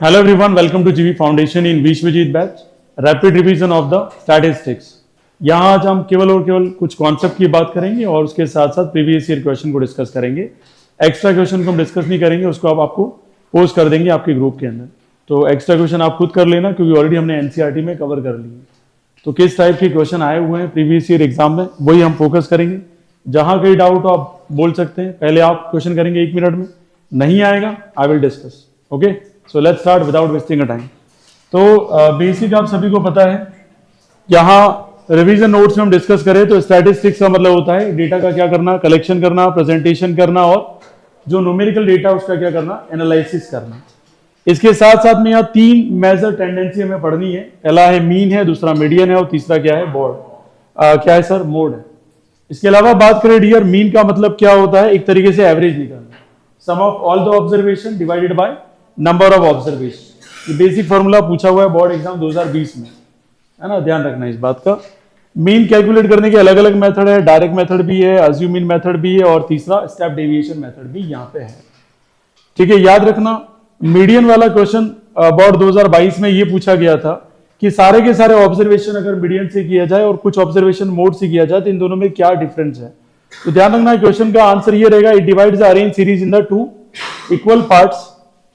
Hello everyone, welcome to GV Foundation in Vishwajeet batch rapid revision of the statistics. यहाँ आज हम केवल और केवल कुछ कॉन्सेप्ट की बात करेंगे और उसके साथ साथ प्रीवियस ईयर क्वेश्चन को डिस्कस करेंगे। एक्स्ट्रा क्वेश्चन को हम डिस्कस नहीं करेंगे, उसको आप आपको पोस्ट कर देंगे आपके ग्रुप के अंदर। तो एक्स्ट्रा क्वेश्चन आप खुद कर लेना क्योंकि ऑलरेडी हमने एनसीईआरटी में कवर कर लिए। तो किस टाइप के क्वेश्चन आए हुए हैं प्रीवियस ईयर एग्जाम में वही हम फोकस करेंगे। जहाँ कहीं डाउट हो आप बोल सकते हैं, पहले आप क्वेश्चन करेंगे 1 मिनट में, नहीं आएगा I will discuss. Okay, so let's start without wasting a time. तो बेसिक आप सभी को पता है, यहाँ रिवीजन नोट्स में हम डिस्कस करें तो स्टैटिस्टिक्स का मतलब होता है डेटा का क्या करना, कलेक्शन करना, प्रेजेंटेशन करना और जो न्यूमेरिकल डेटा उसका क्या करना, एनालिसिस करना। इसके साथ साथ में यहाँ 3 मेजर टेंडेंसी हमें पढ़नी है। पहला है मीन है, दूसरा मीडियन है और तीसरा क्या है, बोर्ड क्या है सर, मोड है। इसके अलावा बात करें डियर, मीन का मतलब क्या होता है, एक तरीके से एवरेज निकालना, sum of all the observation divided by number of observation. ये बेसिक फॉर्मूला पूछा हुआ है बोर्ड एग्जाम 2020 में, है ना, ध्यान रखना इस बात का। मीन कैलकुलेट करने के अलग अलग मेथड है, डायरेक्ट मेथड भी है, अज्यूम मीन मेथड भी है और तीसरा स्टेप डेविएशन मेथड भी यहाँ पे है। ठीक है, याद रखना मीडियन वाला क्वेश्चन बोर्ड 2022 में ये पूछा गया था कि सारे के सारे ऑब्जर्वेशन अगर मीडियन से किया जाए और कुछ ऑब्जर्वेशन मोड से किया जाए तो इन दोनों में क्या डिफरेंस है। तो ध्यान रखना क्वेश्चन का आंसर ये रहेगा, it divides the arrange series in the 2 equal parts,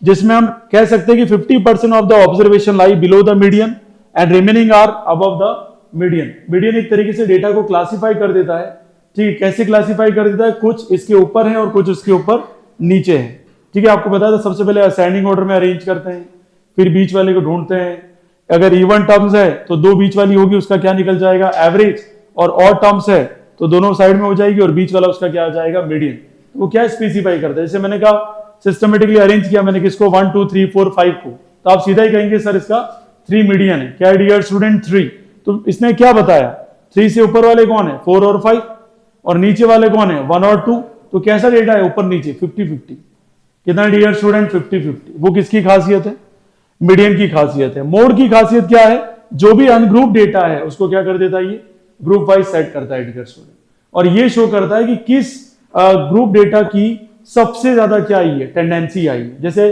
जिसमें हम कह सकते हैं कि 50% of the observation lie below the median and remaining are above the median. Median एक तरीके से डेटा को क्लासिफाई कर देता है। ठीक है, कैसे क्लासिफाई कर देता है, कुछ इसके ऊपर है और कुछ उसके ऊपर नीचे है। ठीक है, आपको पता था सबसे पहले असेंडिंग ऑर्डर में अरेंज करते हैं, फिर बीच वाले को ढूंढते हैं। अगर इवन टर्म्स है तो 2 बीच वाली होगी, उसका क्या निकल जाएगा, एवरेज, और ऑड टर्म्स है तो दोनों साइड में हो जाएगी और बीच वाला उसका क्या आ जाएगा, मीडियन। वो क्या स्पेसिफाई करता है, जैसे मैंने कहा सिस्टमेटिकली अरेंज किया मैंने किसको, 1 2 3 4 5 को, तो आप सीधा ही कहेंगे सर इसका 3 मीडियन है। क्या डियर स्टूडेंट, 3। तो इसने क्या बताया, 3 से ऊपर वाले कौन है, 4 और 5, और नीचे वाले कौन है, 1 और 2। तो कैसा डेटा है, ऊपर नीचे 50-50। कितना डियर स्टूडेंट, 50-50। वो किसकी खासियत है, मीडियन की खासियत है। मोड की खासियत क्या है, जो भी अनग्रुप डेटा है उसको क्या कर देता है, ये ग्रुप वाइज सेट करता है डियर स्टूडेंट, और ये शो करता है कि किस ग्रुप डेटा की सबसे ज्यादा क्या आई है, टेंडेंसी आई है। जैसे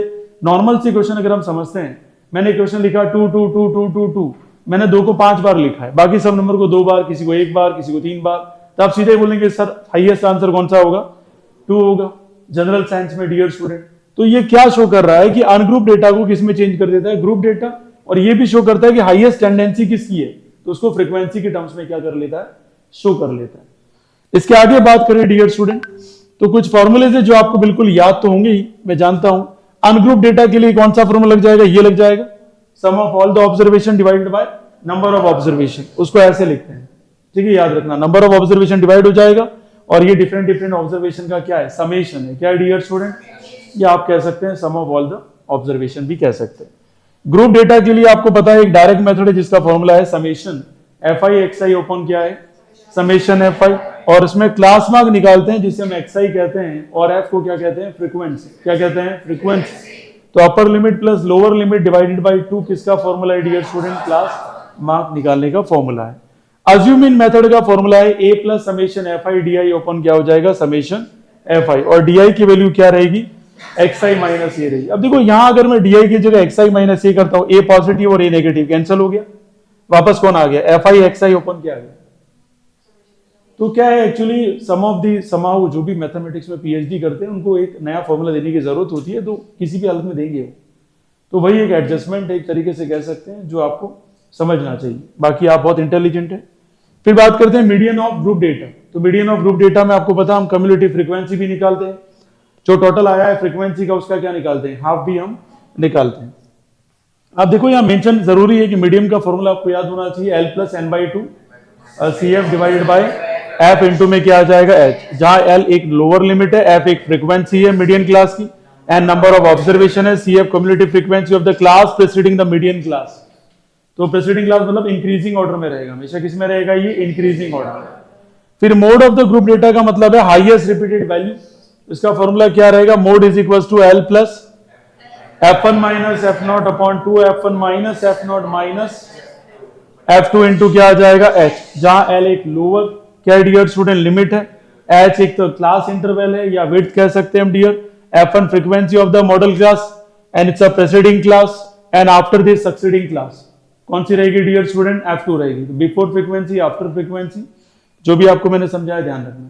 नॉर्मल से क्वेश्चन अगर हम समझते हैं, मैंने क्वेश्चन लिखा 2 2 2 2 2 2, मैंने 2 को 5 बार लिखा है, बाकी सब नंबर को 2 बार, किसी को 1 बार, किसी को 3 बार, तो आप सीधे बोलेंगे सर हाईएस्ट आंसर कौन सा होगा, 2 होगा जनरल साइंस में डियर स्टूडेंट। तो ये क्या शो कर रहा है कि अनग्रुप डेटा को किस में चेंज कर देता है, ग्रुप डेटा, और ये भी शो करता है कि हाईएस्ट टेंडेंसी किसकी है, तो उसको फ्रीक्वेंसी के टर्म्स में क्या कर लेता है, शो कर लेता है। इसके आगे बात करें डियर स्टूडेंट, तो कुछ फॉर्मूले से जो आपको बिल्कुल याद तो होंगे ही, मैं जानता हूं। अनग्रुप डेटा के लिए कौन सा फॉर्मूला लग जाएगा, ये लग जाएगा, sum of all the observation divided by number of observation. उसको ऐसे लिखते हैं, ठीक है, याद रखना, नंबर ऑफ ऑब्जर्वेशन डिवाइड हो जाएगा और ये डिफरेंट ऑब्जर्वेशन का क्या है, समेशन है। क्या डियर स्टूडेंट, या आप कह सकते हैं सम ऑफ ऑल द ऑब्जर्वेशन भी कह सकते हैं। ग्रुप डेटा के लिए आपको पता है एक डायरेक्ट मेथड है जिसका फॉर्मूला है समेशन fi xi ओपन क्या है, समेशन fi, और इसमें क्लास मार्क निकालते हैं जिसे हम xi कहते हैं और f को क्या कहते हैं, फ्रीक्वेंसी। क्या कहते हैं, फ्रीक्वेंसी। तो upper limit plus lower limit divided by 2 किसका फॉर्मूला है डियर स्टूडेंट, क्लास मार्क निकालने का फॉर्मूला है। अज्यूम इन मेथड का फॉर्मूला है a plus summation fi di open क्या हो जाएगा, समेशन fi, और di की वैल्यू क्या रहेगी, xi माइनस ए रहेगी। अब देखो यहां अगर मैं di की जगह xi माइनस ए करता हूं, a पॉजिटिव और a नेगेटिव कैंसिल हो गया, वापस कौन आ गया, fi xi ओपन क्या आ गया। तो क्या है एक्चुअली सम ऑफ दी समाउ जो भी मैथमेटिक्स में पीएचडी करते हैं उनको एक नया फॉर्मूला देने की जरूरत होती है, तो किसी भी हालत में देंगे वो, तो वही एक एडजस्टमेंट एक तरीके से कह सकते हैं जो आपको समझना चाहिए। बाकी आप बहुत इंटेलिजेंट है। फिर बात करते हैं मीडियन ऑफ ग्रुप डेटा। तो मीडियन ऑफ ग्रुप डेटा में आपको पता हम कम्युलेटिव फ्रीक्वेंसी भी निकालते हैं, जो टोटल आया है फ्रीक्वेंसी का उसका क्या निकालते हैं, हाफ भी हम निकालते हैं। अब देखो यहाँ मेंशन जरूरी है कि मीडियम का फॉर्मूला आपको याद होना चाहिए, L plus n/2 CF divided by F into में क्या आ जाएगा, H, जहां L एक लोअर लिमिट है, F एक फ्रीक्वेंसी है मीडियन क्लास की, एंड नंबर ऑफ ऑब्जर्वेशन है, CF cumulative frequency of the class preceding the median class. तो प्रीसीडिंग क्लास मतलब इंक्रीजिंग ऑर्डर में रहेगा, हमेशा किस में रहेगा, ये इंक्रीजिंग ऑर्डर में। फिर mode of the group data का मतलब है हाईएस्ट रिपीटेड वैल्यू, इसका फॉर्मूला क्या रहेगा, mode is equal to L plus F1 minus F0 upon 2 F1 minus F0 minus F2 into क्या आ जाएगा, H, जहां L एक लोअर क्या डियर स्टूडेंट लिमिट है, H एक तो क्लास इंटरवल है या विड्थ कह सकते हैं हम dear, F1 frequency of the model class and it's a preceding class and after this succeeding class. कौन सी रहेगी डियर स्टूडेंट? F2 रहेगी. बिफोर फ्रीक्वेंसी, आफ्टर फ्रीक्वेंसी, जो भी आपको मैंने समझाया ध्यान रखना.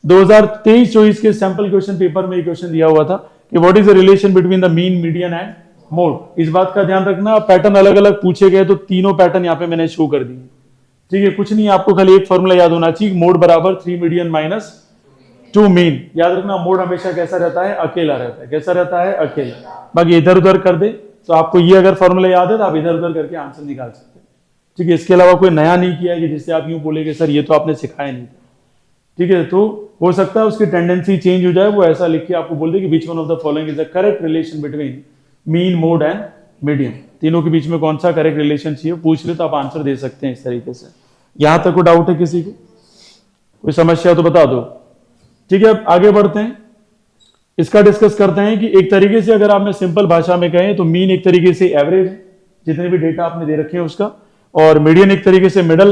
2023-24 के सैंपल क्वेश्चन पेपर में क्वेश्चन दिया हुआ था कि what is the relation between the mean, median and mode. इस बात का ध्यान रखना. पैटर्न अलग अलग पूछे गए तो तीनों पैटर्न यहाँ पे मैंने शो कर दिए. ठीक है, कुछ नहीं, आपको खाली एक फॉर्मूला याद होना चाहिए, मोड बराबर 3 मीडियन माइनस 2 मीन. याद रखना मोड हमेशा कैसा रहता है? अकेला रहता है. कैसा रहता है? अकेला. बाकी इधर उधर कर दे तो आपको ये अगर फॉर्मूला याद है तो आप इधर उधर करके आंसर निकाल सकते हैं. ठीक है, इसके अलावा कोई नया नहीं किया है कि जिससे आप यूं बोलेंगे सर ये तो आपने सिखाया नहीं. ठीक है, तो हो सकता है उसकी टेंडेंसी चेंज हो जाए, वो ऐसा लिख के आपको बोल दे कि which one of the following is the correct relation between mean, mode and median. तीनों के बीच में कौन सा करेक्ट रिलेशन चाहिए पूछ ले तो आप आंसर दे सकते हैं इस तरीके से. यहां तक कोई डाउट है किसी को? कोई समस्या तो बता दो. ठीक है, अब आगे बढ़ते हैं. इसका डिस्कस करते हैं कि एक तरीके से अगर आप में सिंपल भाषा में कहें तो मीन एक तरीके से एवरेज है जितने भी डेटा आपने दे रखे हैं उसका, और मीडियन एक तरीके से मिडल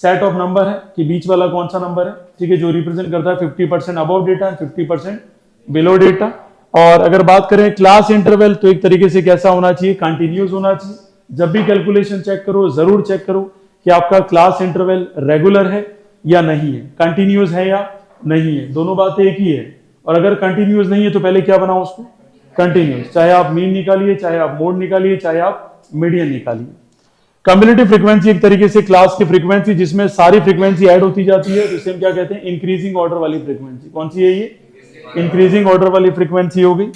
सेट ऑफ नंबर है कि बीच वाला कौन सा नंबर है. ठीक है, जो रिप्रेजेंट करता है 50% above data and 50% below data. और अगर बात करें क्लास इंटरवल तो एक तरीके से कैसा होना चाहिए? कंटिन्यूस होना चाहिए. जब भी कैलकुलेशन चेक करो जरूर चेक करो कि आपका क्लास इंटरवल रेगुलर है या नहीं है, कंटिन्यूस है या नहीं है. दोनों बातें एक ही है. और अगर कंटिन्यूस नहीं है तो पहले क्या बनाओ उसको? कंटिन्यूस. चाहे आप मीन निकालिए, चाहे आप मोड निकालिए, चाहे आप मीडियन निकालिए. कम्युलेटिव फ्रीक्वेंसी एक तरीके से क्लास की फ्रीक्वेंसी जिसमें सारी फ्रीक्वेंसी ऐड होती जाती है, जिसे हम क्या कहते हैं? इंक्रीजिंग ऑर्डर वाली फ्रीक्वेंसी. कौन सी है ये? इंक्रीजिंग ऑर्डर वाली फ्रीक्वेंसी हो गई.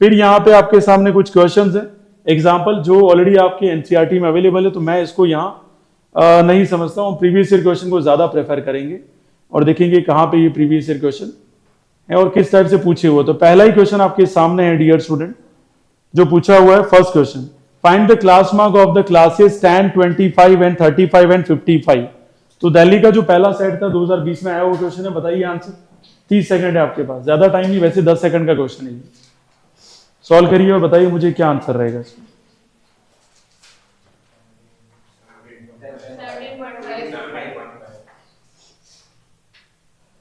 फिर यहाँ पे आपके सामने कुछ क्वेश्चंस है, एग्जांपल जो ऑलरेडी आपके एनसीईआरटी में अवेलेबल है, तो मैं इसको यहाँ नहीं समझता हूँ. प्रीवियस ईयर क्वेश्चन को ज्यादा प्रेफर करेंगे और देखेंगे कहाँ पे ये प्रीवियस ईयर क्वेश्चन है और किस टाइप से पूछे हुए. तो पहला ही क्वेश्चन आपके सामने है डियर स्टूडेंट, जो पूछा हुआ है. First question, find the class mark of the classes 10, 25 and 35 and 55. तो दिल्ली का जो पहला सेट था 2020 में आया वो क्वेश्चन है. बताइए आंसर. 30 सेकंड है आपके पास, ज्यादा टाइम नहीं, वैसे 10 सेकंड का क्वेश्चन है. सॉल्व करिए और बताइए मुझे क्या आंसर रहेगा इसमें.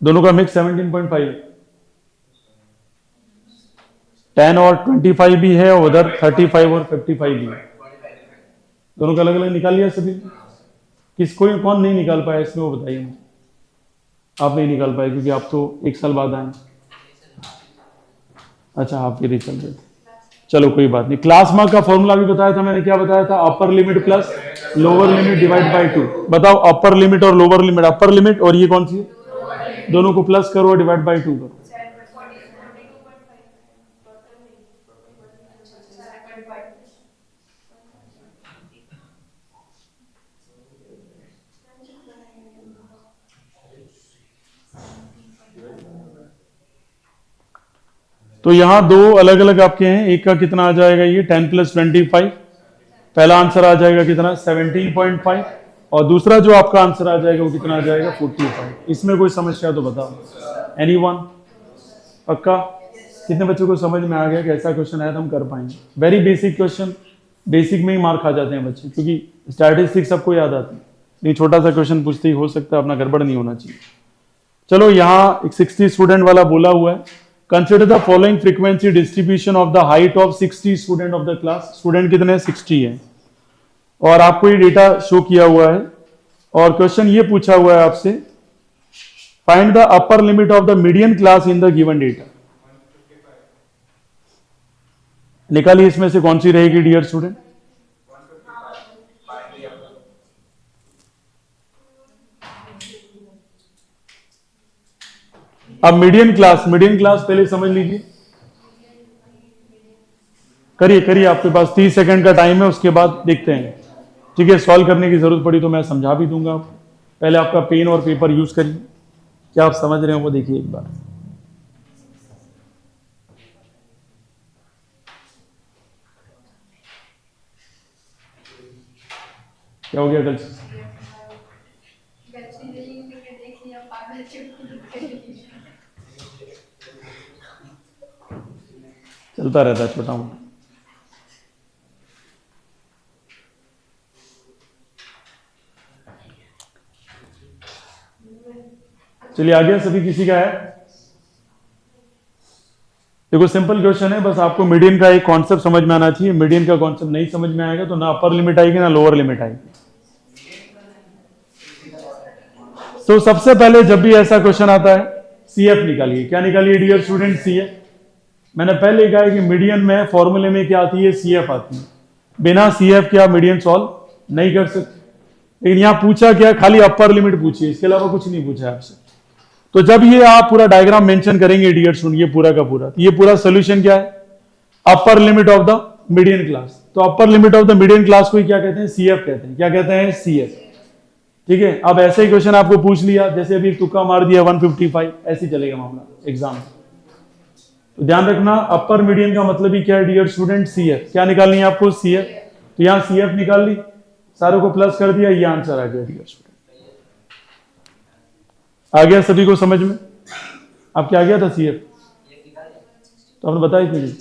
दोनों का मिक्स 17.5. 10 और 25 भी है और उधर 35 और 55 भी है. दोनों का अलग अलग निकाल लिया सभी. किसको कौन नहीं निकाल पाया इसमें वो बताइए मुझे. आप नहीं निकाल पाए क्योंकि आप तो एक साल बाद आए. अच्छा, आप फिर चल रहे थे. चलो कोई बात नहीं. क्लास मार्क का फॉर्मूला भी बताया था मैंने. क्या बताया था? Upper limit plus lower limit divide by 2. बताओ अपर लिमिट और लोअर लिमिट. अपर लिमिट और ये कौन सी है? दोनों को प्लस करो और डिवाइड बाय 2 करो. तो यहां दो अलग अलग आपके हैं. एक का कितना आ जाएगा? ये 10 + 25. पहला आंसर आ जाएगा कितना? 17.5. और दूसरा जो आपका आंसर आ जाएगा वो कितना आ जाएगा? 45. इसमें कोई समस्या तो बताओ. एनीवन? पक्का? कितने बच्चों को समझ में आ गया कि ऐसा क्वेश्चन आया तो हम कर पाएंगे? Very basic question. बेसिक में ही मार्क खा जाते हैं बच्चे क्योंकि स्टैटिस्टिक्स सबको याद आती है. नहीं, छोटा सा क्वेश्चन पूछते ही हो सकता है, अपना गड़बड़ नहीं होना चाहिए. चलो यहाँ एक 60 स्टूडेंट वाला बोला हुआ है. Consider the following frequency distribution of the height of 60 student of the class. Student कितने? 60 है और आपको ये डेटा शो किया हुआ है. और क्वेश्चन ये पूछा हुआ है आपसे, find the upper limit of the median class in the given data. निकालिए इसमें से कौन सी रहेगी डियर स्टूडेंट. अब मीडियन क्लास पहले समझ लीजिए. करिए करिए, आपके पास 30 सेकंड का टाइम है, उसके बाद देखते हैं. ठीक है, सॉल्व करने की जरूरत पड़ी तो मैं समझा भी दूंगा आपको. पहले आपका पेन और पेपर यूज करिए. क्या आप समझ रहे हो वो देखिए एक बार. क्या हो गया कल? चलता रहता है छोटा मोटा. चलिए आ गया सभी. किसी का है? देखो सिंपल क्वेश्चन है, बस आपको मीडियन का एक कॉन्सेप्ट समझ में आना चाहिए। मीडियन का कॉन्सेप्ट नहीं समझ में आएगा तो ना अपर लिमिट आएगी ना लोअर लिमिट आएगी। तो सबसे पहले जब भी ऐसा क्वेश्चन आता है सीएफ निकालिए। क्या निकालिए डियर स्टूडेंट? सीएफ। मैंने पहले कहा है कि मीडियन में फॉर्मूले में क्या आती है? सीएफ आती है। बिना सीएफ के आप मीडियन सॉल्व नहीं कर सकते। लेकिन यहां पूछा क्या? खाली अपर लिमिट पूछिए, इसके अलावा कुछ नहीं पूछा आपसे। तो जब ये आप पूरा डायग्राम मेंशन करेंगे डियर स्टूडेंट, ये पूरा का पूरा, तो ये पूरा सोल्यूशन क्या है? Upper limit of the median class. तो upper limit of the median class को ही क्या कहते हैं? सीएफ कहते हैं। क्या कहते हैं? सीएफ। ठीक है। अब ऐसे ही क्वेश्चन आपको पूछ लिया, जैसे अभी तुक्का मार दिया 155, ऐसे ही चलेगा मामला एग्जाम में। तो ध्यान रखना, अपर मीडियन का मतलब ही क्या है डियर स्टूडेंट? सीएफ। क्या निकालनी है आपको? सीएफ। तो यहां सीएफ निकाल ली, सारों को प्लस कर दिया, ये आंसर आ गया डियर स्टूडेंट। आ गया सभी को समझ में? आप क्या आ गया था सीएफ? तो आपने बताया क्यों नहीं?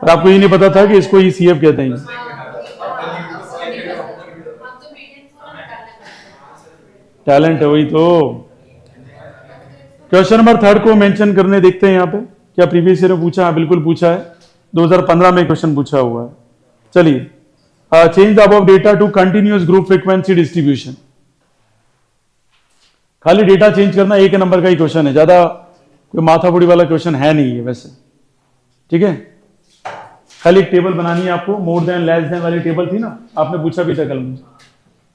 और आपको ये नहीं पता था कि इसको ये सीएफ कहते हैं? टैलेंट है वही तो। क्वेश्चन नंबर 3 को मेंशन करने देखते हैं यहाँ पे। क्या प्रीवियस ईयर में पूछा है? बिल्कुल पूछा है, 2015 में क्वेश्चन पूछा हुआ है। चलिए, change the above data to continuous group frequency distribution. खाली डेटा चेंज करना एक नंबर का ही क्वेश्चन है, ज्यादा कोई माथापुड़ी वाला क्वेश्चन है नहीं है वैसे। ठीक है, खाली एक टेबल बनानी है आपको, मोर देन लेस देन वाली टेबल थी ना, आपने पूछा भी था कल मुझे।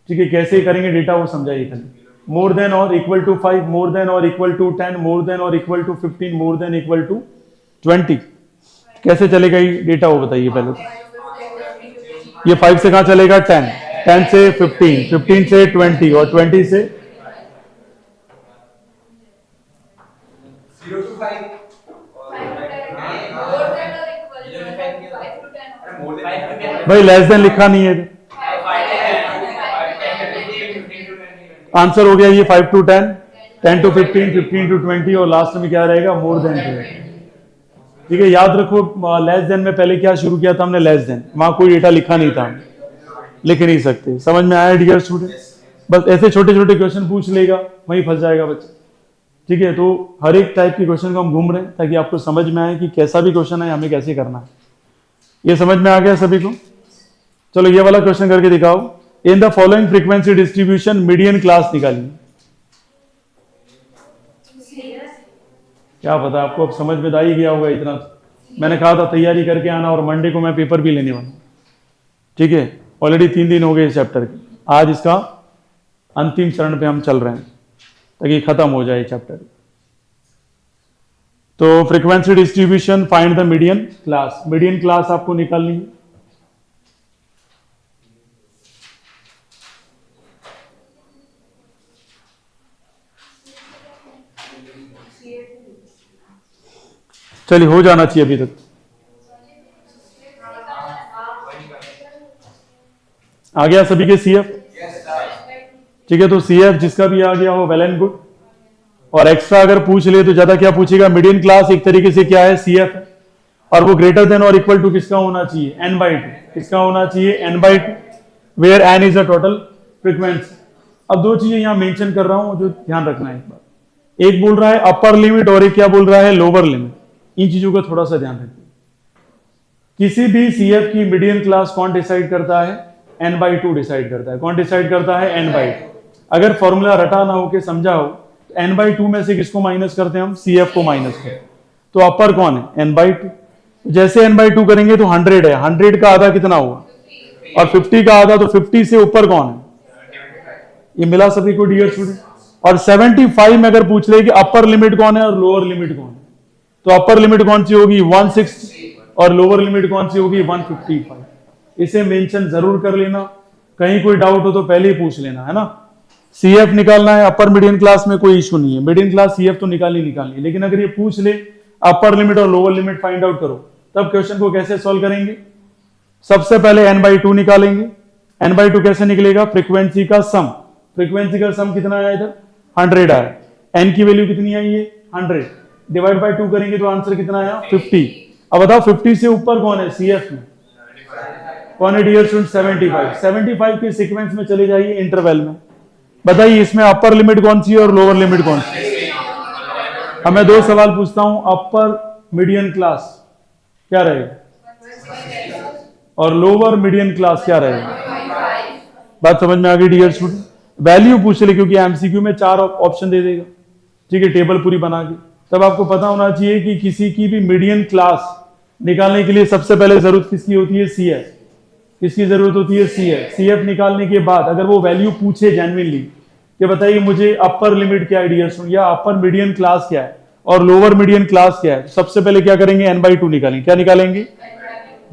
ठीक है, कैसे करेंगे डेटा वो समझाइए खाली। मोर देन और इक्वल टू 5, मोर देन और इक्वल टू 10, मोर देन और equal to 15, more than equal to 20। कैसे चलेगा ये डेटा वो बताइए पहले तो। ये 5 से कहां चलेगा? 10, 10 से 15, 15 से 20 और 20 से 0 to 5 भाई लेस देन लिखा नहीं है। आंसर हो गया ये 5 to 10, 10 to 15, 15 to 20 और लास्ट में क्या रहेगा? More than 20। ठीक है, याद रखो लेस देन में पहले क्या शुरू किया था हमने? Less than. वहां कोई डेटा लिखा नहीं था, लिख नहीं सकते। समझ में आया डियर स्टूडेंट? बस ऐसे छोटे छोटे क्वेश्चन पूछ लेगा, वहीं फंस जाएगा बच्चा। ठीक है, तो हर एक टाइप के क्वेश्चन को हम घूम रहे हैं ताकि आपको समझ में आए कि कैसा भी क्वेश्चन है हमें कैसे करना है। ये समझ में आ गया सभी को? चलो ये वाला क्वेश्चन करके दिखाओ। In the following frequency distribution median class निकालिए। क्या पता आपको, अब समझ में आ ही गया होगा इतना। मैंने कहा था तैयारी करके आना और मंडे को मैं पेपर भी लेने वाला। ठीक है, ऑलरेडी 3 दिन हो गए इस चैप्टर के। आज इसका अंतिम चरण पे हम चल रहे हैं ताकि खत्म हो जाए चैप्टर। तो frequency distribution, find the median class. Median class आपको निकालनी है। चलिए, हो जाना चाहिए अभी तक। आ गया सभी के सीएफ? ठीक है, तो सीएफ जिसका भी आ गया हो वेल एंड गुड। और एक्स्ट्रा अगर पूछ ले तो ज्यादा क्या पूछेगा? मीडियन क्लास एक तरीके से क्या है? सीएफ है। और वो ग्रेटर देन और इक्वल टू किसका होना चाहिए? n/2। किसका होना चाहिए? n/2, where n is a total frequency. अब दो चीजें यहां मेंशन कर रहा हूं जो ध्यान रखना है एक बार। एक बोल रहा है अपर लिमिट और एक क्या बोल रहा है? Lower limit. इन चीजों का थोड़ा सा ध्यान रखिए। किसी भी सीएफ की मीडियन क्लास कौन डिसाइड करता है? n/2 डिसाइड करता है। कौन डिसाइड करता है? n/2। अगर फॉर्मूला रटा ना हो के समझा हो तो n/2 में से किसको माइनस करते हैं हम? सीएफ को माइनस करते हैं। तो अपर कौन है? n/2। जैसे n/2 करेंगे तो 100 है, 100 का आधा कितना हुआ? और 50 का आधा, तो 50 से ऊपर कौन है? ये मिला सभी को डियर स्टूडेंट? और 75 में अगर पूछ ले कि अपर लिमिट कौन है और लोअर लिमिट कौन है, तो अपर लिमिट कौन सी होगी? 160 और लोअर लिमिट कौन सी होगी? 155। इसे मेंशन जरूर कर लेना, कहीं कोई डाउट हो तो पहले ही पूछ लेना, है ना। सीएफ निकालना है अपर मीडियन क्लास में, कोई इशू नहीं है। मीडियन क्लास सीएफ तो निकालनी, लेकिन अगर ये पूछ ले अपर लिमिट और लोअर लिमिट फाइंड आउट करो, तब क्वेश्चन को कैसे सॉल्व करेंगे? सबसे पहले n/2 निकालेंगे। n/2 कैसे निकलेगा? फ्रीक्वेंसी का सम। फ्रीक्वेंसी का सम कितना आया इधर? 100 आया। n की वैल्यू कितनी आई है? 100 डिवाइड बाय 2 करेंगे तो आंसर कितना आया? 50। अब बताओ 50 से ऊपर कौन है सीएफ में? कौन है डियर स्टूडेंट? 75। 75 के सीक्वेंस में चले जाइए इंटरवल में, बताइए इसमें अपर लिमिट कौन सी है और लोअर लिमिट कौन सी है? अब मैं दो सवाल पूछता हूं, अपर मीडियन क्लास क्या रहेगा और लोअर मीडियन क्लास क्या रहेगा? बात समझ में आ गई डियर स्टूडेंट? वैल्यू पूछ ले क्योंकि एमसीक्यू में 4 ऑप्शन दे देगा, ठीक है, टेबल पूरी बना के। तब आपको पता होना चाहिए कि किसी की भी मीडियन क्लास निकालने के लिए सबसे पहले जरूरत किसकी होती है? सीएफ। किसकी जरूरत होती है? सीएफ। सीएफ निकालने के बाद अगर वो वैल्यू पूछे जेन्युइनली कि बताइए मुझे अपर लिमिट क्या है डियर स्टूडेंट, या अपर मीडियन क्लास क्या है और लोअर मीडियन क्लास क्या है, सबसे पहले क्या करेंगे? n/2 निकालेंगे। क्या निकालेंगे?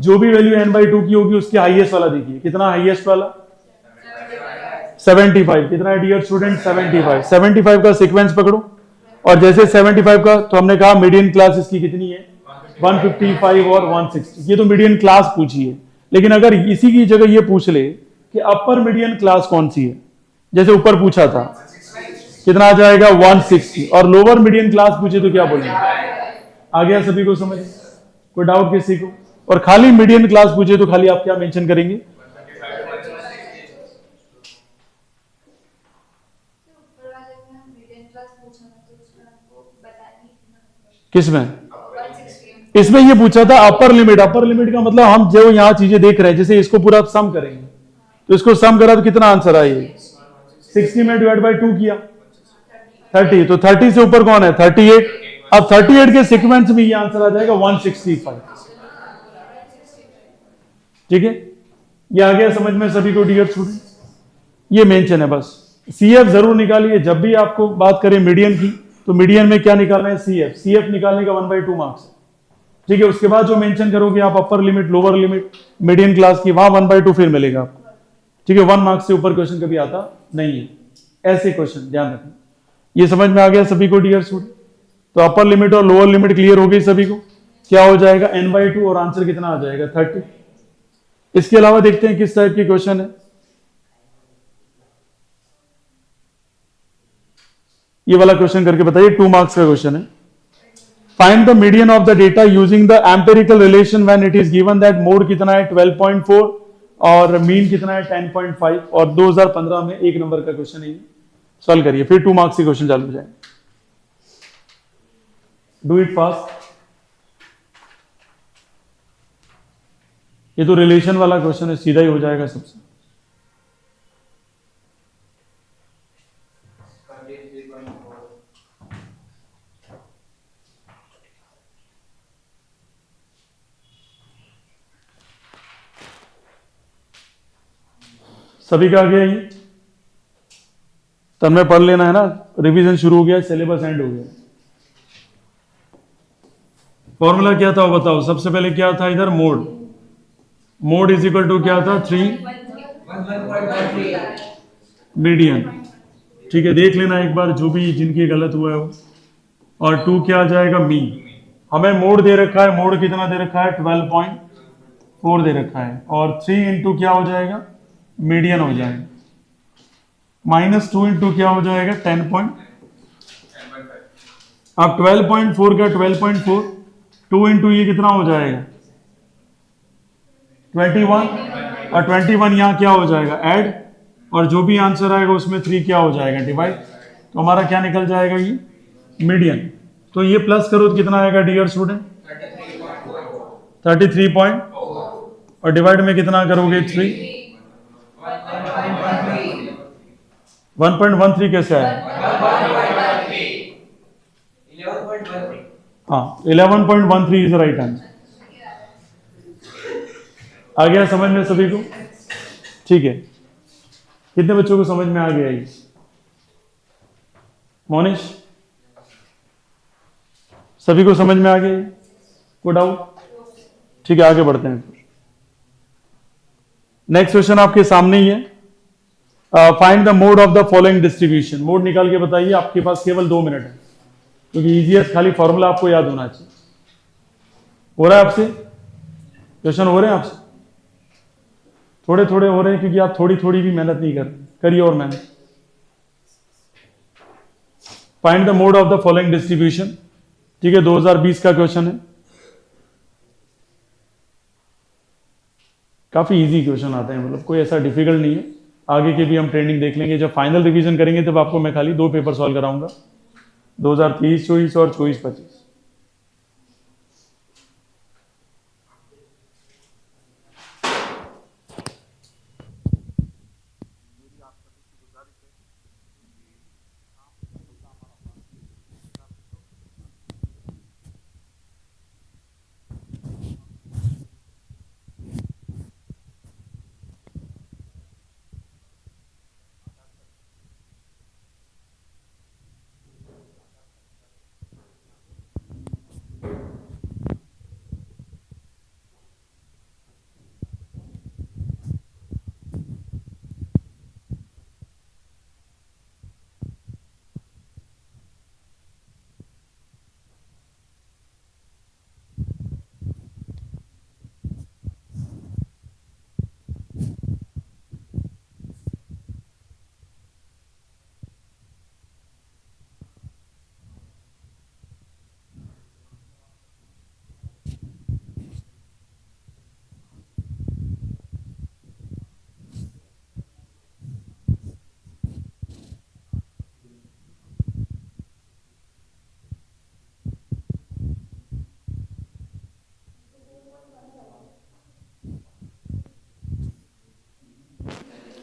जो भी वैल्यू n/2 की होगी उसके हाईएस्ट वाला देखिए, कितना हाईएस्ट वाला? 75। कितना है डियर स्टूडेंट? 75। 75 का सीक्वेंस पकड़ो और जैसे 75 का, तो हमने कहा मीडियन क्लास इसकी कितनी है? 155 और 160। ये तो मीडियन क्लास पूछी है, लेकिन अगर इसी की जगह ये पूछ ले कि अपर मीडियन क्लास कौन सी है, जैसे ऊपर पूछा था, कितना आ जाएगा? 160। और लोअर मीडियन क्लास पूछे तो क्या बोलेंगे? आ गया सभी को समझ? कोई डाउट किसी को? और खाली मीडियन क्लास पूछे तो खाली आप क्या मेंशन करेंगे? किसमें? इसमें ये पूछा था अपर लिमिट। अपर लिमिट का मतलब हम जो यहां चीजें देख रहे हैं, जैसे इसको पूरा सम करेंगे तो इसको सम करा तो कितना आंसर आए? 60 में डिवाइड बाय 2 किया 30, तो 30 से ऊपर कौन है? 38। अब 38 के सीक्वेंस में ये आंसर आ जाएगा 165। ठीक है, ये आ गया समझ में सभी को डियर स्टूडेंट? ये मेंशन है बस। सीएफ जरूर निकालिए जब भी आपको बात करें मीडियन की, तो मीडियन में क्या निकालना है? सीएफ। सीएफ निकालने का 1/2 मार्क्स, ठीक है। उसके बाद जो मेंशन करोगे आप upper limit, lower limit, median class की, वहां 1/2 फिर मिलेगा आपको, ठीक है। 1 मार्क्स से ऊपर क्वेश्चन कभी आता नहीं है, ऐसे क्वेश्चन ध्यान रखना। ये समझ में आ गया सभी को डियर स्टूडेंट? तो अपर लिमिट और लोअर लिमिट क्लियर हो गई सभी को? क्या हो जाएगा? n/2 और आंसर कितना आ जाएगा? 30। इसके अलावा देखते हैं किस टाइप की क्वेश्चन है। ये वाला क्वेश्चन करके बताइए, 2 मार्क्स का क्वेश्चन है। Find the median of the data using the empirical relation when it is given that mode कितना है? 12.4 और मीन कितना है? 10.5। और 2015 में 1 नंबर का क्वेश्चन है, सॉल्व करिए, फिर 2 मार्क्स के क्वेश्चन चालू हो जाएंगे। Do it fast. ये तो रिलेशन वाला क्वेश्चन है, सीधा ही हो जाएगा सबसे। सभी का आ गया ये? तब में पढ़ लेना है ना, रिवीजन शुरू हो गया, सिलेबस एंड हो गया। फॉर्मूला क्या था वो बताओ। सबसे पहले क्या था इधर? Mode. Mode is equal to क्या था? 3 मीडियन, ठीक है। देख लेना एक बार जो भी जिनकी गलत हुआ है वो। और 2 क्या आ जाएगा? मीन। हमें मोड दे रखा है, मोड कितना दे रखा है? 12.4 दे रखा है। और 3 इंटू क्या हो जाएगा? मीडियन हो जाएगा। -2 इंटू क्या हो जाएगा? 10. अब 12.4 का 12.4, 2 इंटू ये कितना हो जाएगा? 21। और 21 यहाँ क्या हो जाएगा? ऐड। और जो भी आंसर आएगा उसमें 3 क्या हो जाएगा? डिवाइड। तो हमारा क्या निकल जाएगा? ये मीडियन। तो ये प्लस करो तो कितना आएगा डियर स्टूडेंट? 33 पॉइंट। और डिवाइड में कितना करोगे? 3। 1.13 कैसे आया? हाँ, 11.13 इज राइट आंसर। आ गया समझ में सभी को? ठीक है, कितने बच्चों को समझ में आ गया ये? मोनिश, सभी को समझ में आ गया? कोई डाउट? ठीक है, आगे बढ़ते हैं। नेक्स्ट क्वेश्चन आपके सामने ही है। Find the mode of the following distribution. Mode निकाल के बताइए। आपके पास केवल 2 मिनट है, क्योंकि इजीएस्ट खाली फॉर्मूला आपको याद होना चाहिए। हो रहा है आपसे क्वेश्चन? हो रहे हैं आपसे? थोड़े थोड़े हो रहे हैं, क्योंकि आप थोड़ी थोड़ी भी मेहनत नहीं कर रहे। करिए और मेहनत। Find the mode of the following distribution, ठीक है, 2020 का क्वेश्चन है। काफ़ी इजी क्वेश्चन आते हैं, मतलब कोई ऐसा डिफिकल्ट नहीं है। आगे के भी हम ट्रेनिंग देख लेंगे, जब फाइनल रिवीजन करेंगे तब आपको मैं खाली 2 पेपर सॉल्व कराऊंगा, 2023-24 और 24-25।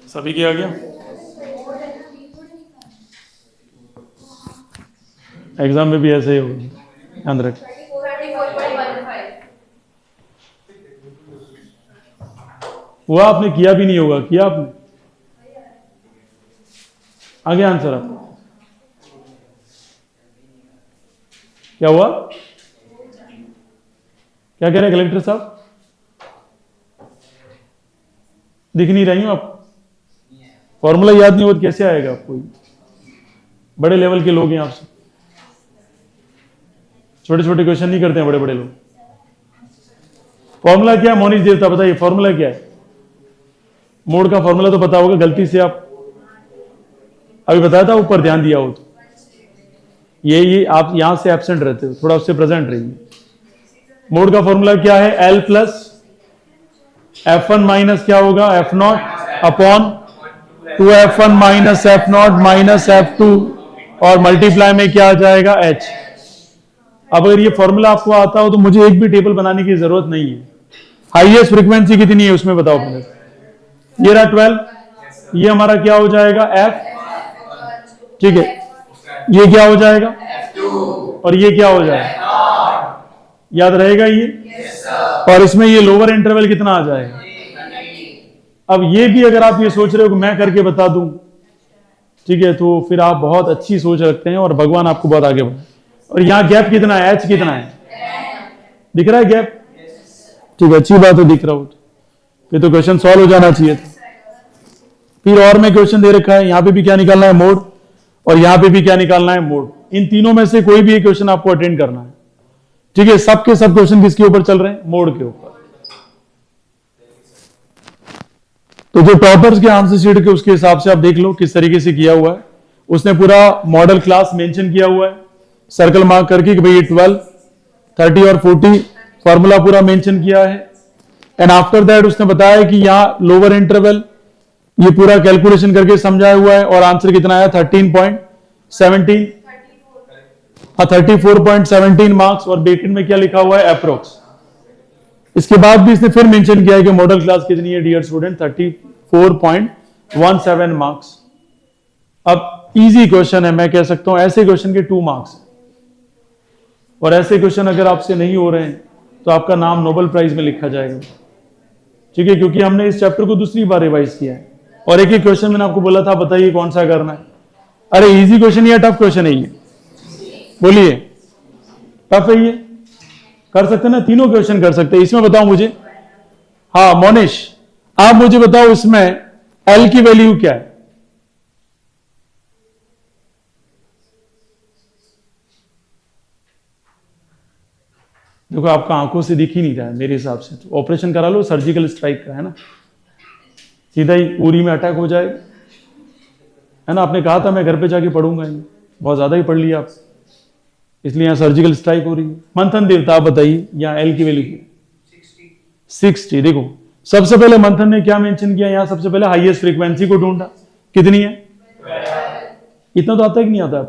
सभी की आ गया? एग्जाम में भी ऐसे ही होगा, ध्यान रख। हुआ आपने किया भी नहीं होगा, किया आपने? आगे आंसर आप क्या हुआ? क्या कह रहे हैं कलेक्टर साहब? दिख नहीं रही हूं आप? फॉर्मूला याद नहीं हो तो कैसे आएगा आपको? बड़े लेवल के लोग हैं आपसे, छोटे छोटे क्वेश्चन नहीं करते हैं बड़े बड़े लोग। फॉर्मूला क्या है मोनिश देवता, बताइए फॉर्मूला क्या है? मोड का फॉर्मूला तो पता होगा, गलती से आप अभी बताया था, ऊपर ध्यान दिया हो तो। ये आप यहां से एब्सेंट रहते हो, थोड़ा उससे प्रेजेंट रहिए। मोड का फॉर्मूला क्या है? L प्लस F1 माइनस क्या होगा? F0 upon 2F1 minus F0 minus F2 और मल्टीप्लाई में क्या आ जाएगा? H। अब अगर ये फॉर्मूला आपको आता हो तो मुझे एक भी टेबल बनाने की जरूरत नहीं है। हाईएस्ट फ्रीक्वेंसी कितनी है उसमें बताओ पहले। ये रहा 12, ये हमारा क्या हो जाएगा? F, ठीक है। ये क्या हो जाएगा? और ये क्या हो जाएगा? याद रहेगा ये? और इसमें ये लोअर इंटरवल कितना आ जाएगा? अब ये भी अगर आप ये सोच रहे हो कि मैं करके बता दूं, ठीक है, तो फिर आप बहुत अच्छी सोच रखते हैं और भगवान आपको बहुत आगे बढ़ाए। और यहां गैप कितना है? H कितना है? दिख रहा है गैप? ठीक है, अच्छी बात है, दिख रहा हो फिर तो क्वेश्चन सॉल्व हो जाना चाहिए था। फिर और मैं क्वेश्चन दे रखा है, यहां पे भी क्या निकालना है? मोड। और यहां पे भी क्या निकालना है? मोड। इन तीनों में से कोई भी एक क्वेश्चन आपको अटेंड करना है, ठीक है। सबके सब क्वेश्चन किसके ऊपर चल रहे हैं? मोड के ऊपर। तो जो टॉपर्स के आंसर शीट के उसके हिसाब से आप देख लो किस तरीके से किया हुआ है। उसने पूरा मॉडल क्लास मेंशन किया हुआ है, सर्कल मार्क करके कि भाई ये 12, 30 और 40 फॉर्मूला पूरा मेंशन किया है। एंड आफ्टर दैट उसने बताया कि यहाँ लोअर इंटरवल ये पूरा कैलकुलेशन करके समझाया हुआ है। और आंसर कितना आया? 13.17, हाँ 34.17 मार्क्स। और ब्रैकेट में क्या लिखा हुआ है? अप्रोक्स। इसके बाद भी इसने फिर मेंशन किया है कि मॉडल क्लास कितनी है डियर स्टूडेंट? 34.17 मार्क्स। अब इजी क्वेश्चन है, मैं कह सकता हूं ऐसे क्वेश्चन के 2 मार्क्स। और ऐसे क्वेश्चन अगर आपसे नहीं हो रहे हैं तो आपका नाम नोबेल प्राइज में लिखा जाएगा, ठीक है, क्योंकि हमने इस चैप्टर को दूसरी बार रिवाइज किया है। और एक एक क्वेश्चन मैंने आपको बोला था, बताइए कौन सा करना है। अरे इजी क्वेश्चन या टफ क्वेश्चन है ये? बोलिए, टफ है ये? कर सकते ना, तीनों क्वेश्चन कर सकते हैं। इसमें बताओ मुझे, हाँ मोनिश आप मुझे बताओ इसमें एल की वैल्यू क्या है? देखो आपका आंखों से दिख ही नहीं रहा है मेरे हिसाब से, तो ऑपरेशन करा लो सर्जिकल स्ट्राइक का, है ना, सीधा ही उरी में अटैक हो जाएगा, है ना। आपने कहा था मैं घर पे जाके पढ़ूंगा, बहुत ज्यादा ही पढ़ लिया आप, इसलिए यहां सर्जिकल स्ट्राइक हो रही है। मंथन देवता आप बताइए यहाँ एल की वैल्यू की? 60। देखो सबसे पहले मंथन ने क्या मेंशन किया, यहां सबसे पहले हाईएस्ट फ्रीक्वेंसी को ढूंढा, कितनी है? इतना तो आता है कि नहीं आता?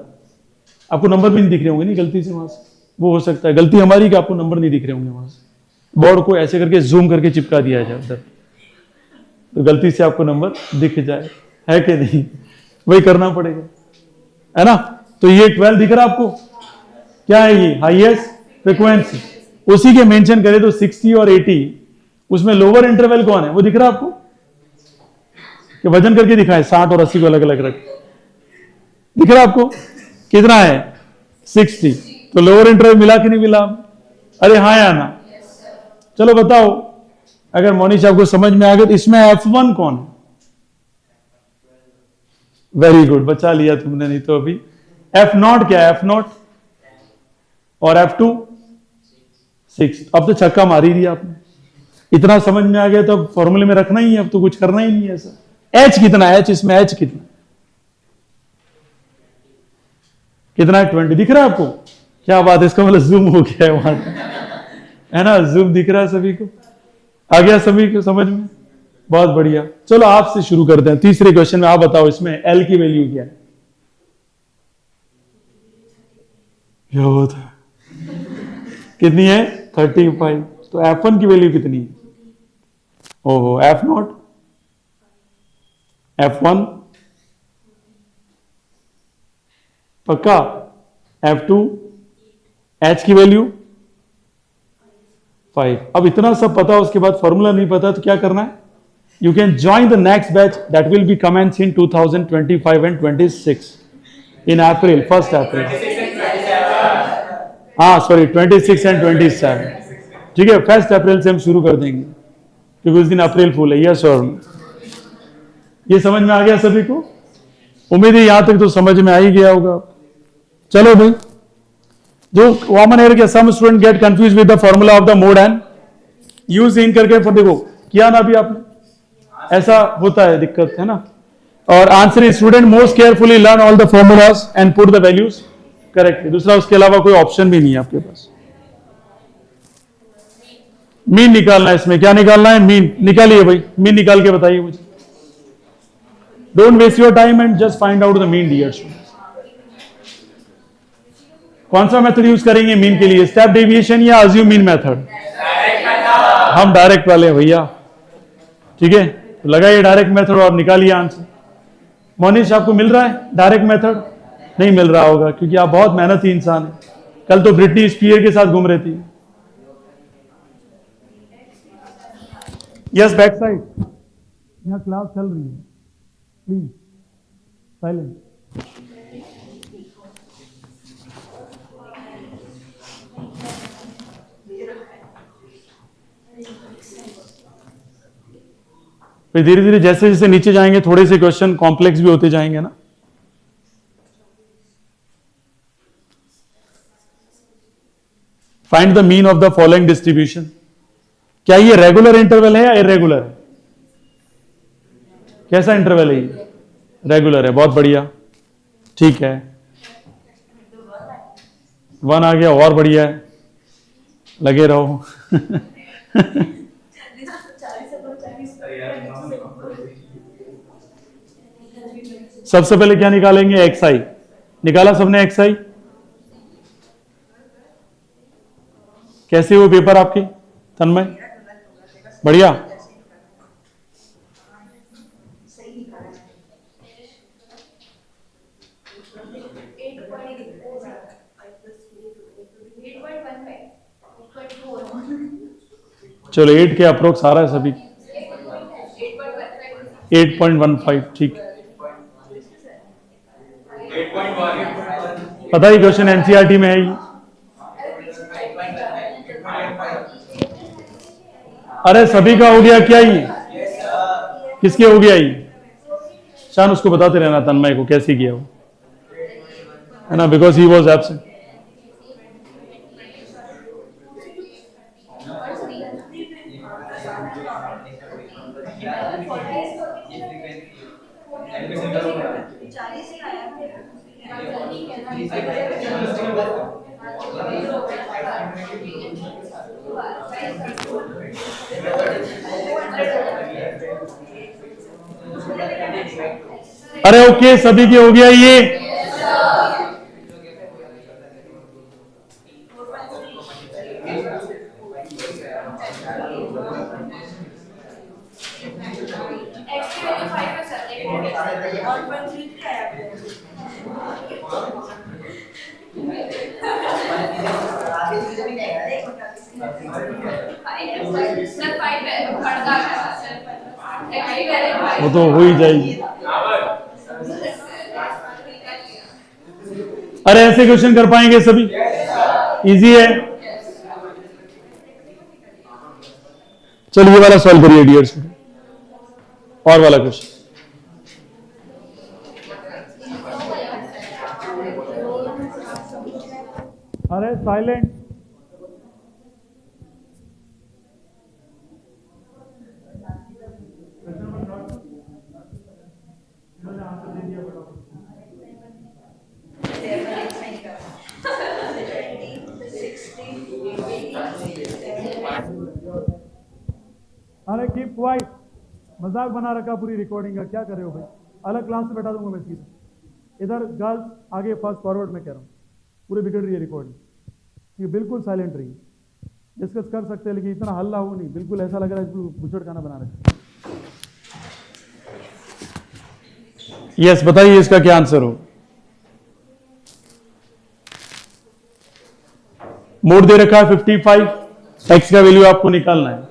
आपको नंबर भी नहीं दिख रहे होंगे नहीं गलती से वहां से, वो हो सकता है गलती हमारी कि आपको नंबर नहीं दिख रहे होंगे वहां से, बोर्ड को ऐसे करके जूम करके चिपका दिया जाए उधर, तो गलती से आपको नंबर दिख जाए, है कि नहीं? वही करना पड़ेगा, है ना? तो ये 12 दिख रहा आपको, क्या है ये? Highest frequency. उसी के मेंशन करें तो 60 और 80, उसमें लोअर इंटरवल कौन है वो दिख रहा आपको? कि वजन करके दिखाए 60 और 80 को अलग अलग रख, दिख रहा आपको? कितना है? 60। तो लोअर इंटरवल मिला कि नहीं मिला? अरे हाँ या ना? चलो बताओ, अगर मोनिश आपको समझ में आ गया तो इसमें F1 कौन है? वेरी गुड, बचा लिया तुमने, नहीं तो अभी F0 क्या है? F0 और F2 6। अब तो छक्का मार ही दिया आपने, इतना समझ में आ गया तो अब फॉर्मूले में रखना ही है, अब तो कुछ करना ही नहीं है ऐसा। H कितना है? H इसमें H कितना कितना है? 20 दिख रहा है आपको? क्या बात है, इसका मतलब जूम हो गया है वहां, है ना? जूम दिख रहा है सभी को, आ गया सभी को समझ में? बहुत बढ़िया। चलो आपसे शुरू करते हैं, तीसरे क्वेश्चन में आप बताओ इसमें L की वैल्यू क्या है? क्या होता है? कितनी है? 35। तो F1 की वैल्यू कितनी है? ओहो, F0, F1 पक्का, F2, H की वैल्यू 5। अब इतना सब पता, उसके बाद फॉर्मूला नहीं पता, तो क्या करना है? You can join the next batch that will be commence in 2025 and 26 in April, 1 April. हाँ सॉरी, 26 एंड 27, ठीक है? 1 अप्रैल से हम शुरू कर देंगे, क्योंकि उस दिन अप्रैल फूल है। यस और नो? ये समझ में आ गया सभी को? उम्मीद है यहां तक तो समझ में आ ही गया होगा। चलो भाई, जो कॉमन एरर के some student get confuse with the formula of the mode and use in करके, for देखो किया ना अभी आपने, ऐसा होता है, दिक्कत है ना? और answer is student most carefully learn all the formulas and put the values correctly. दूसरा उसके अलावा कोई ऑप्शन भी नहीं है आपके पास। मीन निकालना है इसमें, क्या निकालना है? मीन निकालिए भाई, मीन निकाल के बताइए मुझे। Don't waste your time and just find out the mean dear student. कौन सा मेथड यूज करेंगे मीन के लिए? स्टेप डेविएशन या अज्यूम मीन मेथड? हम डायरेक्ट वाले हैं भैया, ठीक है? तो लगाइए डायरेक्ट मेथड और निकालिए आंसर। मोनिश आपको मिल रहा है डायरेक्ट मेथड? नहीं मिल रहा होगा, क्योंकि आप बहुत मेहनती इंसान हैं। कल तो ब्रिटनी स्पीयर के साथ घूम रही थी। यस, बैक साइड, यहाँ क्लास चल रही है, प्लीज साइलेंट। फिर धीरे धीरे जैसे जैसे नीचे जाएंगे थोड़े से क्वेश्चन कॉम्प्लेक्स भी होते जाएंगे ना। Find the mean of the following distribution. क्या ये रेगुलर इंटरवल है या इरेगुलर है? कैसा इंटरवल है ये? रेगुलर है, बहुत बढ़िया, ठीक है। 1 आ गया, और बढ़िया है, लगे रहो। सबसे पहले क्या निकालेंगे? एक्स आई। निकाला सबने एक्स आई? कैसे हुए पेपर आपके तन्मय? बढ़िया, चलो 8 के अप्रोक्स आ रहा है सभी, 8.15, ठीक। पता ही क्वेश्चन एनसीईआरटी में है ये। अरे सभी का हो गया क्या ये? किसके हो गया ये? शान उसको बताते रहना तन्मय को कैसे किया वो, है ना, बिकॉज ही वॉज एब्सेंट। अरे ओके, सभी के हो गया ये। वो तो हो ही जाएगी। अरे ऐसे क्वेश्चन कर पाएंगे सभी? इजी है। चलिए ये वाला सॉल्व करिए डियर्स। और वाला क्वेश्चन। अरे साइलेंट। अरे कीप क्वाइट। मजाक बना रखा पूरी रिकॉर्डिंग का, क्या कर रहे हो भाई? अलग क्लास से बैठा दूंगा मैं सीधे। इधर गर्ल्स आगे फास्ट फॉरवर्ड में कह रहा हूँ, पूरी बिगड़ रही है रिकॉर्डिंग। ये बिल्कुल साइलेंट रही। डिस्कस कर सकते हैं लेकिन इतना हल्ला हो नहीं, बिल्कुल ऐसा लग रहा है बिल्कुल बुछड़ खाना बना रखा है। यस बताइए इसका क्या आंसर हो। मोड दे रखा है 55, एक्स का वैल्यू आपको निकालना है।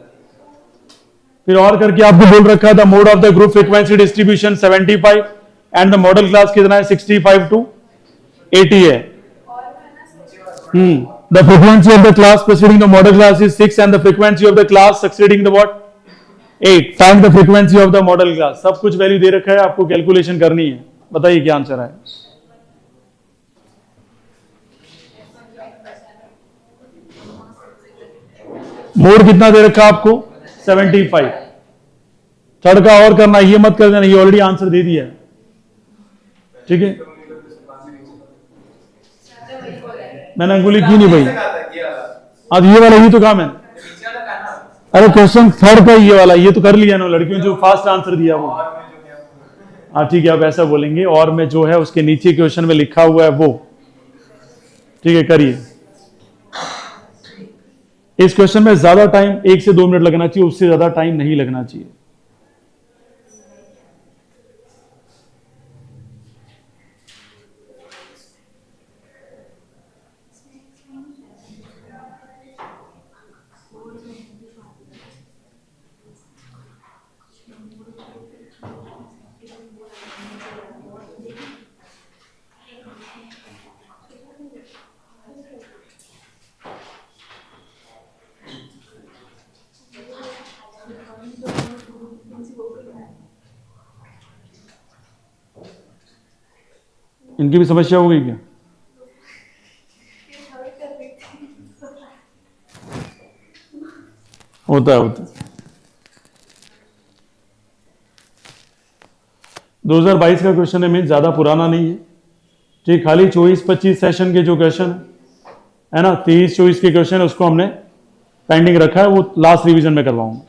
फिर और करके आपको बोल रखा है the mode of the group frequency distribution 75 and the modal class कितना है 65 to 80 है। The frequency of the class preceding the modal class is 6 and the frequency of the class succeeding the what 8 time the frequency of the modal class. सब कुछ value दे रखा है, आपको calculation करनी है। बताइए क्या आंसर है। मोड कितना दे रखा आपको 75। थर्ड का और करना, ये मत कर देना, ये ऑलरेडी आंसर दे दिया है। ठीक है, मैंने अंगुली की नहीं भाई। अब ये वाला ही तो काम है। अरे क्वेश्चन थर्ड का ये वाला, ये तो कर लिया ना लड़कियों जो फास्ट आंसर दिया वो। हाँ ठीक है, आप ऐसा बोलेंगे और मैं जो है उसके नीचे क्वेश्चन में लिखा हुआ है वो। ठीक है करिए। इस क्वेश्चन में ज्यादा टाइम 1 से 2 मिनट लगना चाहिए, उससे ज्यादा टाइम नहीं लगना चाहिए। इनकी भी समस्या हो गई क्या? होता है 2022 का क्वेश्चन है, मीन ज्यादा पुराना नहीं है। ठीक, खाली 24-25 सेशन के जो क्वेश्चन है ना, 23-24 के क्वेश्चन है उसको हमने पेंडिंग रखा है, वो लास्ट रिवीजन में करवाऊंगा।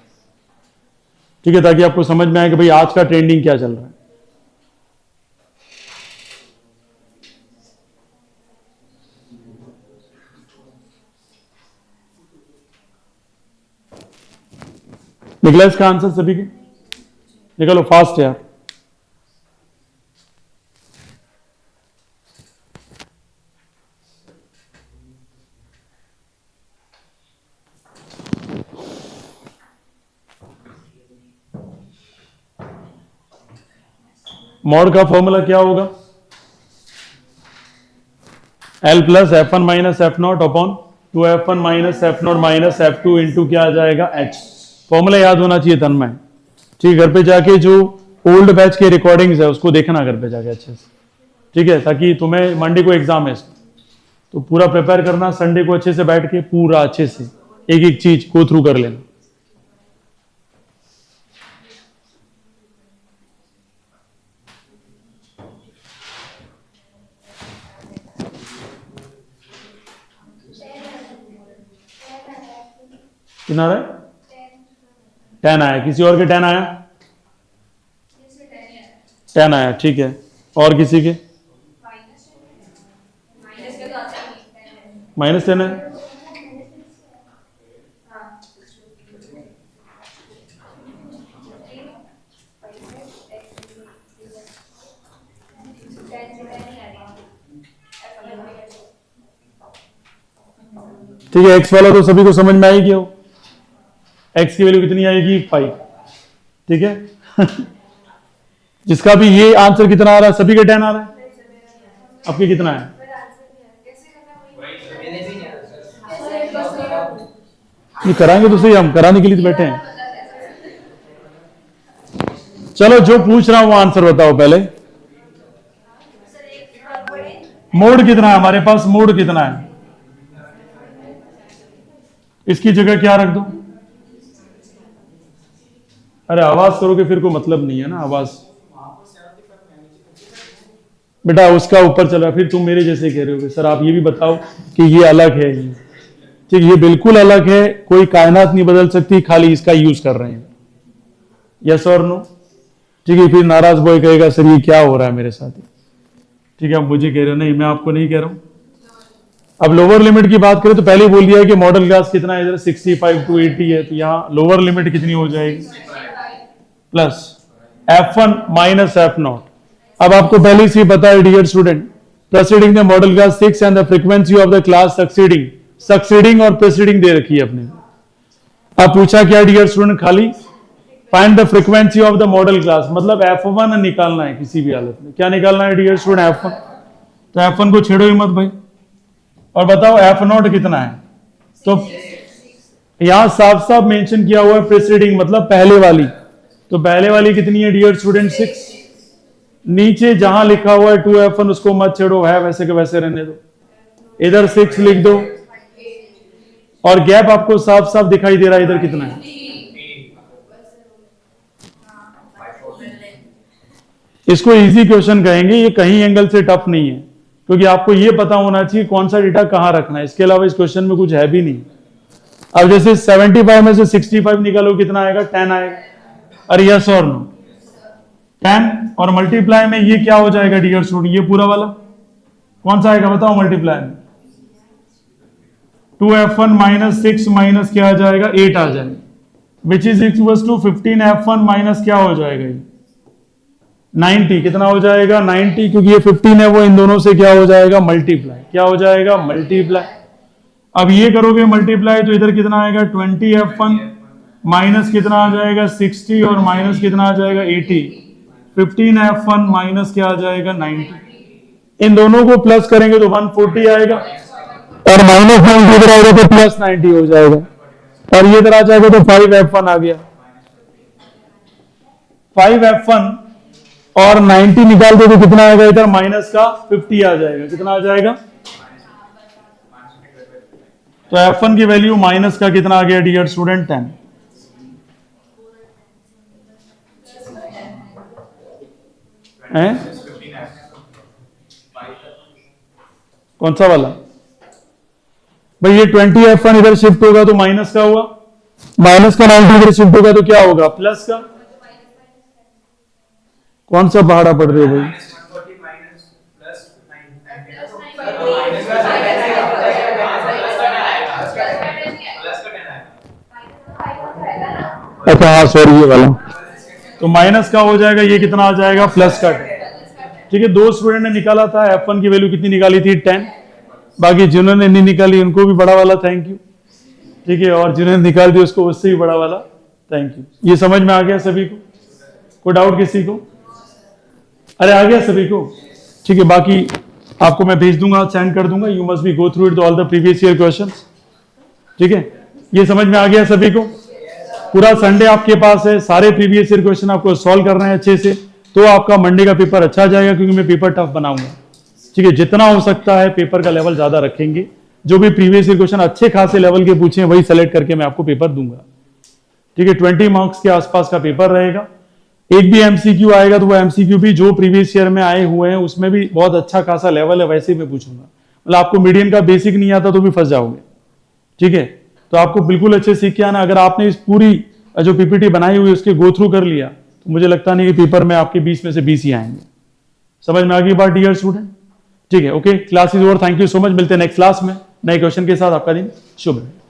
ठीक है, ताकि आपको समझ में आए कि भाई आज का ट्रेंडिंग क्या चल रहा है। निकला इसका आंसर सभी के? निकलो फास्ट यार। मॉड का फॉर्मूला क्या होगा? L plus F1 minus F not upon 2F1 minus F not minus F2 into क्या आ जाएगा H। फॉर्मूला याद होना चाहिए तन्मय। ठीक, घर पे जाके जो ओल्ड बैच के रिकॉर्डिंग्स है उसको देखना घर पे जाके अच्छे से। ठीक है, ताकि तुम्हें मंडे को एग्जाम है तो पूरा प्रिपेयर करना, संडे को अच्छे से बैठ के पूरा अच्छे से एक एक चीज गो थ्रू कर लेना। कितना रहा है? 10 आया। किसी और के 10 आया? 10 आया, ठीक है। और किसी के -10 है। ठीक है, x वाला तो सभी को समझ में आएगी। हो x की वैल्यू कितनी आएगी 5, ठीक है। जिसका भी ये आंसर कितना आ रहा है, सभी का 10 आ रहा है। आपके कितना है? ये कराएंगे तो सही, हम कराने के लिए तो बैठे हैं। चलो जो पूछ रहा हूं वो आंसर बताओ पहले। मोड कितना है हमारे पास? मोड कितना है? इसकी जगह क्या रख दो? अरे आवाज करोगे फिर कोई मतलब नहीं है ना आवाज। बेटा उसका ऊपर चला, फिर तुम मेरे जैसे कह रहे हो सर आप ये भी बताओ कि ये अलग है। ये ठीक, ये बिल्कुल अलग है, कोई कायनात नहीं बदल सकती, खाली इसका यूज कर रहे हैं। यस और नो? ठीक है, फिर नाराज बॉय कहेगा सर ये क्या हो रहा है मेरे साथ। ठीक है, आप मुझे कह रहे हो, नहीं मैं आपको नहीं कह रहा हूं। अब लोअर लिमिट की बात करें तो पहले बोल दिया है कि मॉडल क्लास कितना है इधर 65 to 80 है, तो यहां लोअर लिमिट कितनी हो जाएगी? Plus f1 minus f0। अब आपको पहले से ही पता है dear student, preceding the modal class 6 and the frequency of the class succeeding और प्रेसिडिंग दे रखी है अपने। अब पूछा क्या डियर स्टूडेंट? खाली find the frequency of the modal class, मतलब f1 निकालना है किसी भी हालत में। क्या निकालना है डियर स्टूडेंट? f1। तो f1 को छेड़ो ही मत भाई, और बताओ f0 कितना है? तो यहां साफ साफ मेंशन किया हुआ है प्रेसिडिंग, मतलब पहले वाली। तो पहले वाली कितनी है डियर स्टूडेंट? 6। नीचे जहां लिखा हुआ है 2f1 उसको मत छेड़ो, है वैसे के वैसे रहने दो। इधर 6 लिख दो, और गैप आपको साफ साफ दिखाई दे रहा है इधर कितना है? इसको इजी क्वेश्चन कहेंगे, ये कहीं एंगल से टफ नहीं है, क्योंकि आपको ये पता होना चाहिए कौन सा डेटा कहां रखना है। इसके अलावा इस क्वेश्चन में कुछ है भी नहीं। अब जैसे 75 में से 65 निकालो, कितना आएगा? 10 आएगा। अरे यस और नो? 10 और मल्टीप्लाई में ये क्या हो जाएगा डियर स्टूडेंट? ये पूरा वाला कौन सा आएगा बताओ मल्टीप्लाई में? 2f1 माइनस 6 माइनस क्या आ जाएगा? 8 आ जाएगा, which is equals to 15f1 minus क्या हो जाएगा? ये 90। कितना हो जाएगा? 90, क्योंकि ये 15 है वो इन दोनों से क्या हो जाएगा? मल्टीप्लाई। क्या हो जाएगा? मल्टीप्लाई। अब ये करोगे मल्टीप्लाई तो इधर कितना आएगा? 20f1 माइनस कितना आ जाएगा? 60, और माइनस कितना आ जाएगा? 80। 15f1 माइनस क्या आ जाएगा? 90। इन दोनों को प्लस करेंगे तो 140 आएगा, और माइनस 90 इधर आएगा तो प्लस 90 हो जाएगा, और ये इधर आ जाएगा तो 5f1 आ गया। 5f1 और 90 निकाल दो तो कितना आएगा? इधर माइनस का 50 आ जाएगा। कितना आ जाएगा? तो f1 की वैल्यू माइनस का कितना आ गया डियर स्टूडेंट? 10। कौन सा वाला भाई? ये 20f1 इधर शिफ्ट होगा तो माइनस का हुआ, माइनस का 90 इधर शिफ्ट होगा तो क्या होगा? प्लस का। कौन सा पहाड़ा पड़ रहे हो भाई? अच्छा हाँ सॉरी, ये वाला तो माइनस का हो जाएगा, ये कितना आ जाएगा? प्लस का। ठीक है, दो स्टूडेंट ने निकाला था, f1 की वैल्यू कितनी निकाली थी? 10। बाकी जिन्होंने नहीं निकाली उनको भी बड़ा वाला थैंक यू। ठीक है, और जिन्होंने निकाल दिया उसको उससे भी बड़ा वाला थैंक यू। ये समझ में आ गया सभी को? कोई डाउट किसी को? अरे आ गया सभी को? ठीक है, बाकी आपको मैं भेज दूंगा, सेंड कर दूंगा। You must be go through it all the previous year questions. ठीक है, ये समझ में आ गया सभी को? पूरा संडे आपके पास है, सारे प्रीवियस ईयर क्वेश्चन आपको सॉल्व करना है अच्छे से, तो आपका मंडे का पेपर अच्छा जाएगा, क्योंकि मैं पेपर टफ बनाऊंगा। ठीक है, जितना हो सकता है पेपर का लेवल ज्यादा रखेंगे। जो भी प्रीवियस ईयर क्वेश्चन अच्छे खासे लेवल के पूछे वही सेलेक्ट करके मैं आपको पेपर दूंगा। ठीक है, 20 मार्क्स के आसपास का पेपर रहेगा। एक भी एमसीक्यू आएगा तो वो एमसीक्यू भी जो प्रीवियस ईयर में आए हुए हैं उसमें भी बहुत अच्छा खासा लेवल है, वैसे ही मैं पूछूंगा। मतलब आपको मीडियम का बेसिक नहीं आता तो भी फंस जाओगे। ठीक है, तो आपको बिल्कुल अच्छे सीख के आना। अगर आपने इस पूरी जो पीपीटी बनाई हुई उसके गो थ्रू कर लिया तो मुझे लगता नहीं कि पेपर में आपके 20 में से 20 ही आएंगे। समझ में आ गई बात डियर स्टूडेंट? ठीक है, okay, class is over, thank you so much. मिलते हैं नेक्स्ट क्लास में नए क्वेश्चन के साथ। आपका दिन शुभ रहे।